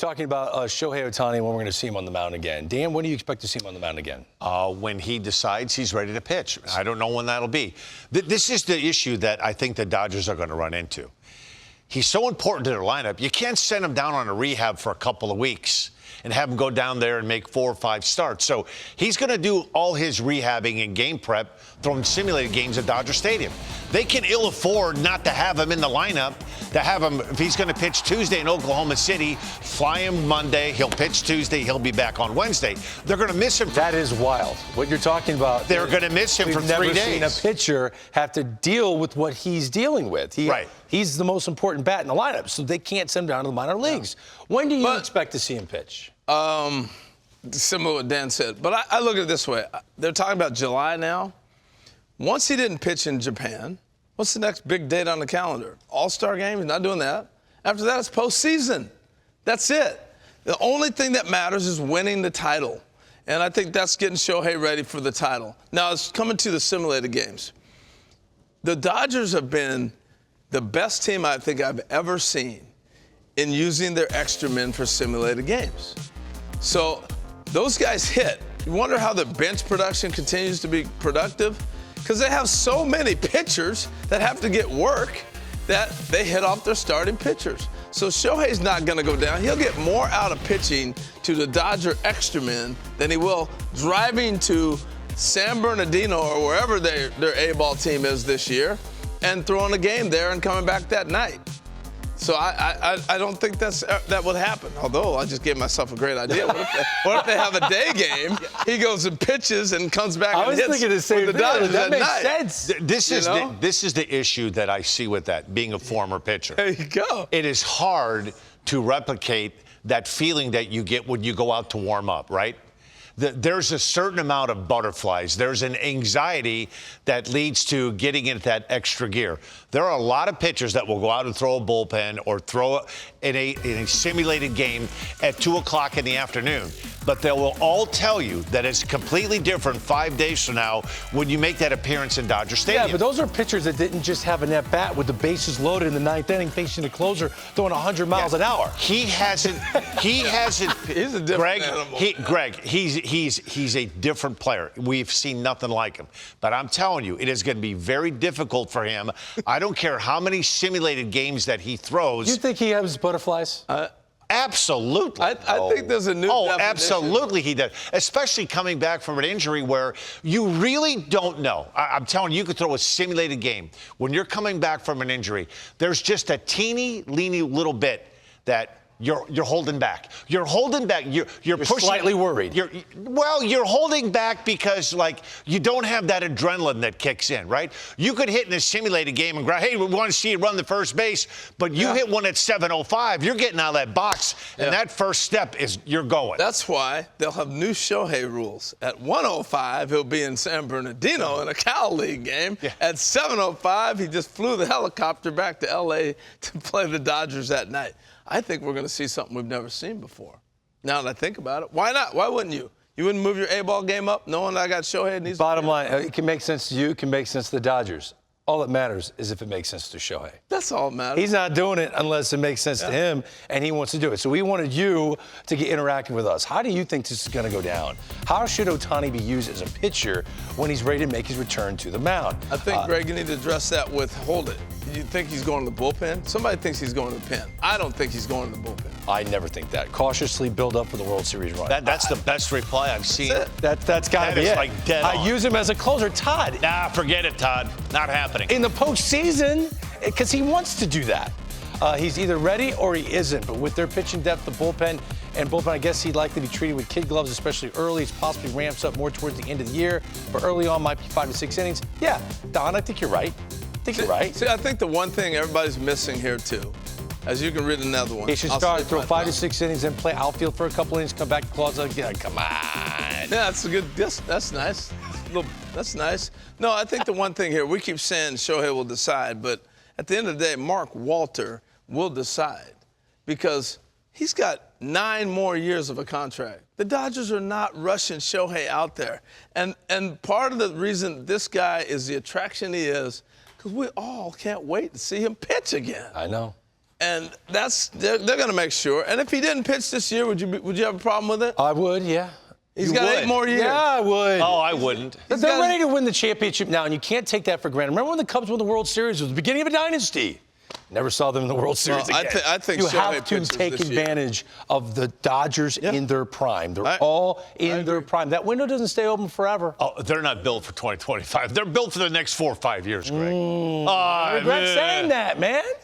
talking about Shohei Ohtani when we're going to see him on the mound again. Dan, when do you expect to see him on the mound again? When he decides he's ready to pitch. I don't know when that'll be. This is the issue that I think the Dodgers are going to run into. He's so important to their lineup. You can't send him down on a rehab for a couple of weeks and have him go down there and make 4 or 5 starts. So he's going to do all his rehabbing and game prep throwing simulated games at Dodger Stadium. They can ill afford not to have him in the lineup, to have him, if he's going to pitch Tuesday in Oklahoma City, fly him Monday, he'll pitch Tuesday, he'll be back on Wednesday. They're going to miss him. That is wild. What you're talking about. They're going to miss him for 3 days. We've never seen a pitcher have to deal with what he's dealing with. Right. He's the most important bat in the lineup, so they can't send him down to the minor leagues. When do you expect to see him pitch? Similar to what Dan said. But I look at it this way. They're talking about July now. Once he didn't pitch in Japan, what's the next big date on the calendar? All-Star game? He's not doing that. After that, it's postseason. That's it. The only thing that matters is winning the title. And I think that's getting Shohei ready for the title. Now, it's coming to the simulated games. The Dodgers have been the best team I think I've ever seen in using their extra men for simulated games. So those guys hit. You wonder how the bench production continues to be productive? Because they have so many pitchers that have to get work that they hit off their starting pitchers. So Shohei's not going to go down. He'll get more out of pitching to the Dodger extra men than he will driving to San Bernardino or wherever their A-ball team is this year and throwing a game there and coming back that night. So I don't think that would happen. Although I just gave myself a great idea. What if they have a day game? He goes and pitches and comes back and hits. I was thinking the same thing. That makes sense. This is the issue that I see with that, being a former pitcher. There you go. It is hard to replicate that feeling that you get when you go out to warm up, right? There's a certain amount of butterflies. There's an anxiety that leads to getting into that extra gear. There are a lot of pitchers that will go out and throw a bullpen or throw in a simulated game at 2 o'clock in the afternoon. But they will all tell you that it's completely different 5 days from now when you make that appearance in Dodger Stadium. Yeah, but those are pitchers that didn't just have an at-bat with the bases loaded in the 9th inning facing the closer throwing 100 miles an hour. He hasn't. He's a different animal. Greg, he's a different player. We've seen nothing like him. But I'm telling you, it is going to be very difficult for him. I don't care how many simulated games that he throws. You think he has butterflies? Absolutely. I think there's a new definition. Absolutely he does. Especially coming back from an injury where you really don't know. I'm telling you, you could throw a simulated game. When you're coming back from an injury, there's just a teeny little bit that you're holding back. You're holding back. You're pushing. Slightly worried. You're holding back because, like, you don't have that adrenaline that kicks in, right? You could hit in a simulated game and, hey, we want to see you run the first base, but you hit one at 7:05. You're getting out of that box, and that first step is you're going. That's why they'll have new Shohei rules. At 1:05, he'll be in San Bernardino in a Cal League game. Yeah. At 7:05, he just flew the helicopter back to L.A. to play the Dodgers that night. I think we're going to see something we've never seen before. Now that I think about it, why not? Why wouldn't you? You wouldn't move your A-ball game up knowing I got Shohei and these. Bottom line, it can make sense to you, it can make sense to the Dodgers. All that matters is if it makes sense to Shohei. That's all that matters. He's not doing it unless it makes sense to him, and he wants to do it. So we wanted you to get interacting with us. How do you think this is going to go down? How should Ohtani be used as a pitcher when he's ready to make his return to the mound? I think, Greg, you need to address that with hold it. You think he's going to the bullpen? Somebody thinks he's going to the pen. I don't think he's going to the bullpen. I never think that. Cautiously build up for the World Series run. That's the best reply I've seen. That's got to be it. Like dead on. I use him as a closer. Todd. Nah, forget it, Todd. Not happening. In the postseason, because he wants to do that. He's either ready or he isn't. But with their pitching depth, the bullpen, I guess he'd likely be treated with kid gloves, especially early. He possibly ramps up more towards the end of the year. But early on might be 5 to 6 innings. Yeah, Don, I think you're right. I think the one thing everybody's missing here, too, as you can read another one. He should start, throw 5 to 6 innings, then play outfield for a couple innings, come back, claws again. Come on. Yeah, that's a good. That's nice. That's nice. No, I think the one thing here, we keep saying Shohei will decide, but at the end of the day, Mark Walter will decide because he's got 9 more years of a contract. The Dodgers are not rushing Shohei out there. And part of the reason this guy is the attraction he is, because we all can't wait to see him pitch again. I know. And they're going to make sure. And if he didn't pitch this year, would you have a problem with it? I would, yeah. He's got 8 more years. Yeah, I would. Oh, I wouldn't. They're ready to win the championship now, and you can't take that for granted. Remember when the Cubs won the World Series? It was the beginning of a dynasty. Never saw them in the World Series again. I think you Shohei have to pitches take this year. advantage of the Dodgers in their prime. They're all in their prime. That window doesn't stay open forever. Oh, they're not built for 2025. They're built for the next 4 or 5 years, Greg. I regret saying that, man.